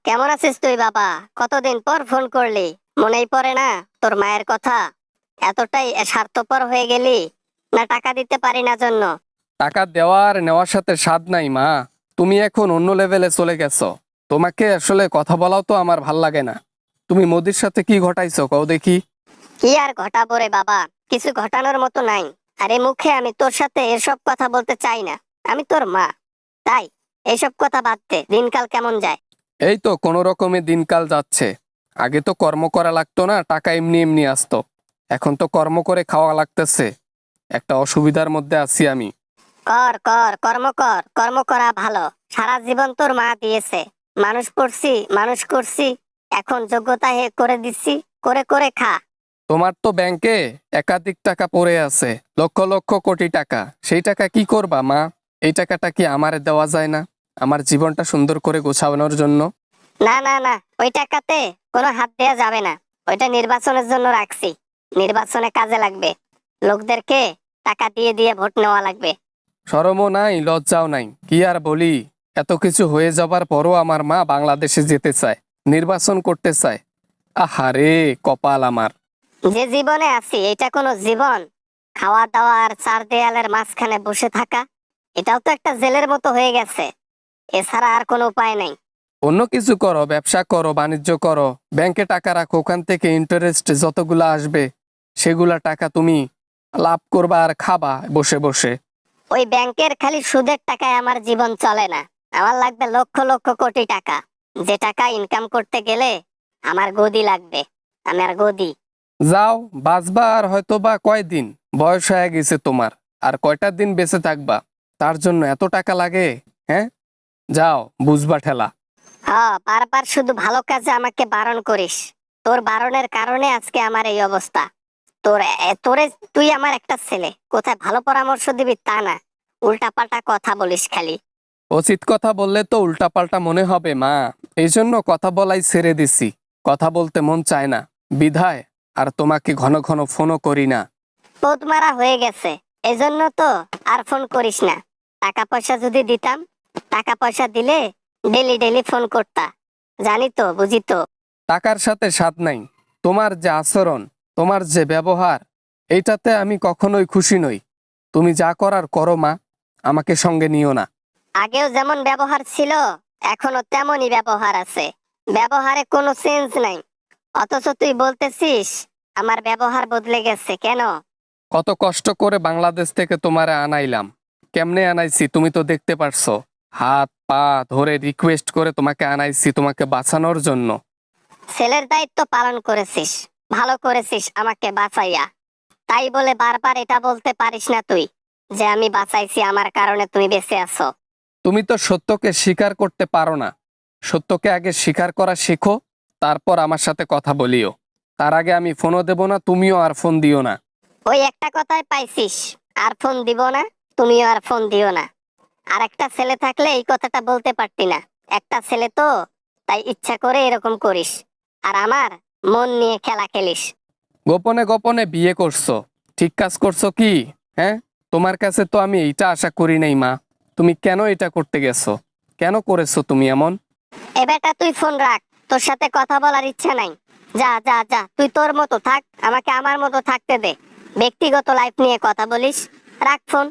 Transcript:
কেমন আছিস তুই বাবা? কতদিন পর ফোন করলি, মনেই পড়ে না তোর মায়ের কথা? এতটাই স্বার্থপর হয়ে গেলি না টাকা দিতে পারি না জন্য? টাকা দেওয়ার নেওয়ার সাথে স্বাদ নাই মা। তুমি এখন অন্য লেভেলে চলে গেছো। তোমাকে আসলে কথা বলাও তো আমার ভাল লাগে না। তুমি মোদির সাথে কি ঘটাইছো কও দেখি। কি আর ঘটাবো রে বাবা, কিছু ঘটানোর মতো নাই। আরে মুখে আমি তোর সাথে এসব কথা বলতে চাই না, আমি তোর মা। তাই এইসব কথা বাদ দে, দিনকাল কেমন যায়? এই তো কোনো রকমে দিনকাল যাচ্ছে। আগে তো কর্ম করা লাগতো না, টাকা এমনি এমনি আসতো। এখন তো কর্ম করে খাওয়া লাগতেছে। একটা অসুবিধার মধ্যে আছি আমি। কর কর, কর্ম কর, কর্ম করা ভালো। সারা জীবন তোর মা দিয়েছে, মানুষ করছি, মানুষ করছি, এখন যোগ্যতা করে দিচ্ছি, করে করে খা। তোমার তো ব্যাংকে একাধিক টাকা পড়ে আছে, লক্ষ লক্ষ কোটি টাকা। সেই টাকা কি করবা মা? এই টাকাটা কি আমারে দেওয়া যায় না, আমার জীবনটা সুন্দর করে গোছানোর জন্য? না না না, ওই টাকাতে কোনো হাত দেওয়া যাবে না। ওইটা নির্বাচনের জন্য রাখছি, নির্বাচনে কাজে লাগবে। লোকদেরকে টাকা দিয়ে দিয়ে ভোট নেওয়া লাগবে। শরমও নাই, লজ্জাও নাই, কি আর বলি। এত কিছু হয়ে যাবার পরও আমার মা বাংলাদেশে যেতে চায়, নির্বাচন করতে চায়। আহারে কপাল আমার। যে জীবনে আছি এটা কোনো জীবন? খাওয়া দাওয়া আর চার দেয়ালের মাঝখানে বসে থাকা, এটাও তো একটা জেলের মতো হয়ে গেছে। এছাড়া আর কোনো উপায় নাই। অন্য কিছু করো, ব্যবসা করো, বাণিজ্য করো, ব্যাংকে টাকা রাখো, ওখান থেকে ইন্টারেস্ট যতগুলা আসবে সেগুলা টাকা তুমি লাভ করবা আর খাবা বসে বসে। ওই ব্যাংকের খালি সুদের টাকায় আমার জীবন চলে না। আমার লাগবে লক্ষ লক্ষ কোটি টাকা, যে টাকা ইনকাম করতে গেলে আমার গদি লাগবে, আমার গদি। যাও, বাঁচবা আর হয়তো বা কয়দিন, বয়স হয়ে গেছে তোমার। আর কয়টা দিন বেঁচে থাকবা, তার জন্য এত টাকা লাগে? হ্যাঁ, যাও বুঝবা ঠেলা। বারবার শুধু ভালো কাজে আমাকে বারণ করিস। তোর বারণের কারণে আজকে আমার এই অবস্থা। তোরে, তুই আমার একটা ছেলে, কোথায় ভালো পরামর্শ দিবি তা না, উল্টা পাল্টা কথা বলিস খালি। উচিত কথা বললে তো উল্টাপাল্টা মনে হবে মা। এই জন্য কথা বলাই ছেড়ে দিছি। কথা বলতে মন চায় না বিধায় আর তোমাকে ঘন ঘন ফোনও করি না। পোদ মারা হয়ে গেছে, এজন্য তো আর ফোন করিস না। টাকা পয়সা যদি দিতাম, টাকা পয়সা দিলে ডেলি ডেলি ফোন করতা। জানি তো, বুঝি তো। টাকার সাথে স্বাদ নাই। তোমার যে আচরণ, তোমার যে ব্যবহার, এইটাতে আমি কখনোই খুশি নই। তুমি যা করার করো মা, আমাকে সঙ্গে নিও না। আগেও যেমন ব্যবহার ছিল, এখনো তেমনই ব্যবহার আছে। ব্যবহারে কোনো চেঞ্জ নাই, অথচ তুই বলতেছিস আমার ব্যবহার বদলে গেছে কেন? কত কষ্ট করে বাংলাদেশ থেকে তোমারে আনাইলাম। কেমনে আনাইছি তুমি তো দেখতে পারছো। হাত পা ধরে রিকোয়েস্ট করে তোমাকে আনাইছি, তোমাকে বাঁচানোর জন্য। ছেলের দায়িত্ব পালন করেছিস, ভালো করেছিস আমাকে বাঁচাইয়া। তাই বলে বারবার এটা বলতে পারিস না তুই যে আমি বাঁচাইছি, আমার কারণে তুমি বেঁচে আছো। তুমি তো সত্যকে স্বীকার করতে পারো না। সত্যকে আগে স্বীকার করা শেখো, তারপর আমার সাথে কথা বলিও। তার আগে আমি ফোনও দেব না, তুমিও আর ফোন দিও না। ওই একটা কথাই পাইছিস, আর ফোন দিব না, তুমিও আর ফোন দিও না। আর একটা ছেলে থাকলে এই কথাটা বলতে পারতি না। একটা ছেলে তো, তাই ইচ্ছা করে এরকম করিস, আর আমার মন নিয়ে খেলা খেলিস। গোপনে গোপনে বিয়ে করছো, ঠিক কাজ করছো কি? হ্যাঁ, তোমার কাছে তো আমি এইটা আশা করি নাই মা। তুমি কেন এটা করতে গেছো? কেন করেছো তুমি এমন? এ বেটা তুই ফোন রাখ, তোর সাথে কথা বলার ইচ্ছা নাই। যা যা যা, তুই তোর মতো থাক, আমাকে আমার মতো থাকতে দে। ব্যক্তিগত লাইফ নিয়ে কথা বলিস, রাখ ফোন।